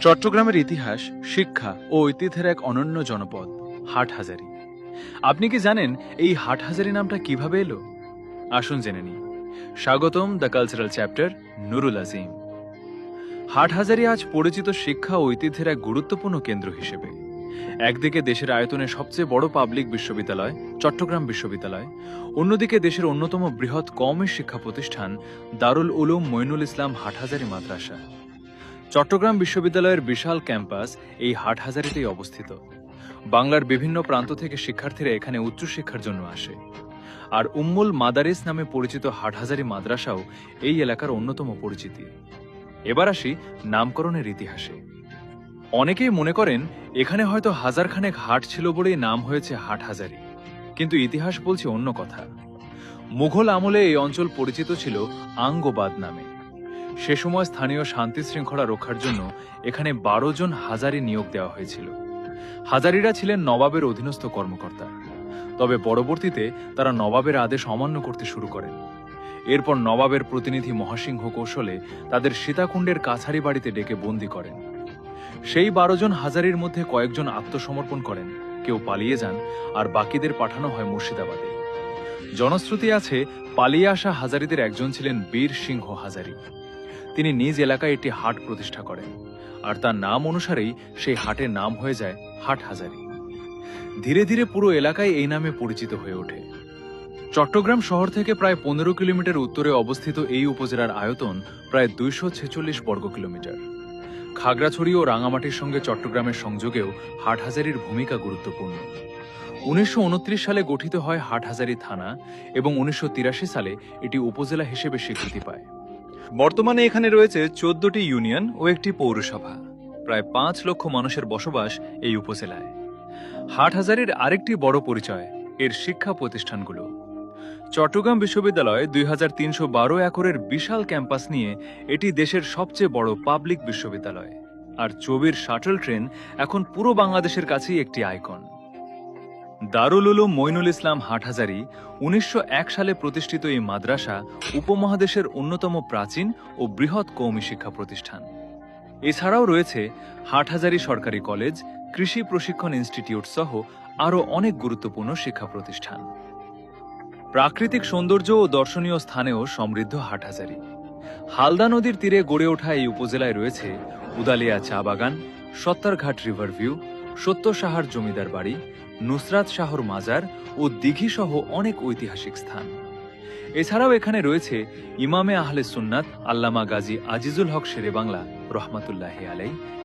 চট্টগ্রামের ইতিহাস, শিক্ষা ও ঐতিহ্যের এক অনন্য জনপদ হাটহাজারী। আপনি কি জানেন এই হাটহাজারী নামটা কিভাবে এলো? আসুন জেনে নিই। স্বাগতম দ্য কালচারাল চ্যাপ্টার, নুরুল আজিম। হাটহাজারী আজ পরিচিত শিক্ষা ও ঐতিহ্যের এক গুরুত্বপূর্ণ কেন্দ্র হিসেবে। একদিকে দেশের আয়তনে সবচেয়ে বড় পাবলিক বিশ্ববিদ্যালয় চট্টগ্রাম বিশ্ববিদ্যালয়, অন্যদিকে দেশের অন্যতম বৃহৎ কওমি শিক্ষা প্রতিষ্ঠান দারুল উলুম মঈনুল ইসলাম হাটহাজারী মাদ্রাসা। চট্টগ্রাম বিশ্ববিদ্যালয়ের বিশাল ক্যাম্পাস এই হাটহাজারীতেই অবস্থিত। বাংলার বিভিন্ন প্রান্ত থেকে শিক্ষার্থীরা এখানে উচ্চশিক্ষার জন্য আসে। আর উম্মুল মাদারিস নামে পরিচিত হাটহাজারী মাদ্রাসাও এই এলাকার অন্যতম পরিচিতি। এবার আসি নামকরণের ইতিহাসে। অনেকেই মনে করেন এখানে হয়তো হাজারখানেক হাট ছিল বলেই নাম হয়েছে হাটহাজারী, কিন্তু ইতিহাস বলছে অন্য কথা। মুঘল আমলে এই অঞ্চল পরিচিত ছিল আঙ্গোবাদ নামে। সে সময় স্থানীয় শান্তি শৃঙ্খলা রক্ষার জন্য এখানে 12 জন হাজারি নিয়োগ দেওয়া হয়েছিল। হাজারিরা ছিলেন নবাবের অধীনস্থ কর্মকর্তা। তবে পরবর্তীতে তারা নবাবের আদেশ অমান্য করতে শুরু করেন। এরপর নবাবের প্রতিনিধি মহাসিংহ কৌশলে তাদের সীতাকুণ্ডের কাছারি বাড়িতে ডেকে বন্দী করেন। সেই 12 জন হাজারির মধ্যে কয়েকজন আত্মসমর্পণ করেন, কেউ পালিয়ে যান, আর বাকিদের পাঠানো হয় মুর্শিদাবাদে। জনশ্রুতি আছে পালিয়ে আসা হাজারিদের একজন ছিলেন বীর সিংহ হাজারি। তিনি নিজ এলাকায় একটি হাট প্রতিষ্ঠা করেন, আর তার নাম অনুসারেই সেই হাটের নাম হয়ে যায় হাটহাজারী। ধীরে ধীরে পুরো এলাকায় এই নামে পরিচিত হয়ে ওঠে। চট্টগ্রাম শহর থেকে প্রায় 15 কিলোমিটার উত্তরে অবস্থিত এই উপজেলার আয়তন প্রায় 246 বর্গ কিলোমিটার। খাগড়াছড়ি ও রাঙামাটির সঙ্গে চট্টগ্রামের সংযোগেও হাটহাজারীর ভূমিকা গুরুত্বপূর্ণ। 1929 সালে গঠিত হয় হাটহাজারী থানা এবং 1983 সালে এটি উপজেলা হিসেবে স্বীকৃতি পায়। বর্তমানে এখানে রয়েছে 14টি ইউনিয়ন ও একটি পৌরসভা। প্রায় 5 লক্ষ মানুষের বসবাস এই উপজেলায়। হাটহাজারীর আরেকটি বড় পরিচয় এর শিক্ষা প্রতিষ্ঠানগুলো। চট্টগ্রাম বিশ্ববিদ্যালয় 2312 একরের বিশাল ক্যাম্পাস নিয়ে এটি দেশের সবচেয়ে বড় পাবলিক বিশ্ববিদ্যালয়। আর চবির শাটল ট্রেন এখন পুরো বাংলাদেশের কাছেই একটি আইকন। দারুল উলুম মঈনুল ইসলাম হাটহাজারী 1901 সালে প্রতিষ্ঠিত এই মাদ্রাসা উপমহাদেশের অন্যতম প্রাচীন ও বৃহৎ কওমি শিক্ষা প্রতিষ্ঠান। এছাড়াও রয়েছে হাটহাজারী সরকারি কলেজ, কৃষি প্রশিক্ষণ ইনস্টিটিউট সহ আরও অনেক গুরুত্বপূর্ণ শিক্ষা প্রতিষ্ঠান। প্রাকৃতিক সৌন্দর্য ও দর্শনীয় স্থানেও সমৃদ্ধ হাটহাজারী। হালদা নদীর তীরে গড়ে ওঠা এই উপজেলায় রয়েছে উদালিয়া চা বাগান, সত্তারঘাট রিভার ভিউ, সত্য সাহার জমিদার বাড়ি, নুসরাত শাহর মাজার ও দিঘি সহ অনেক ঐতিহাসিক স্থান। এছাড়াও এখানে রয়েছে ইমামে আহলে সুন্নাত আল্লামা গাজী আজিজুল হক শেরে বাংলা রহমাতুল্লাহি আলাইহি